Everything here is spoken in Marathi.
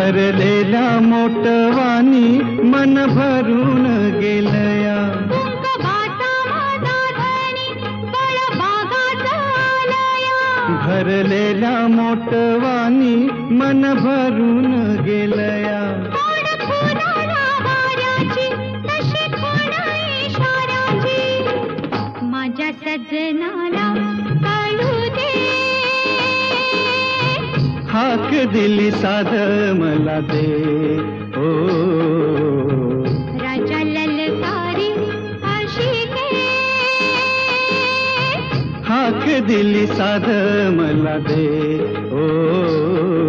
भरलेल्या मोटवानी मन भरून गेलया, भरलेल्या मोटवानी मन भरून गेलया. माझ्या सजनाला कळू दे, हाक दिली साध मला दे. ओ राजा ललकारी आशिके, हाक दिली साध मला दे. ओ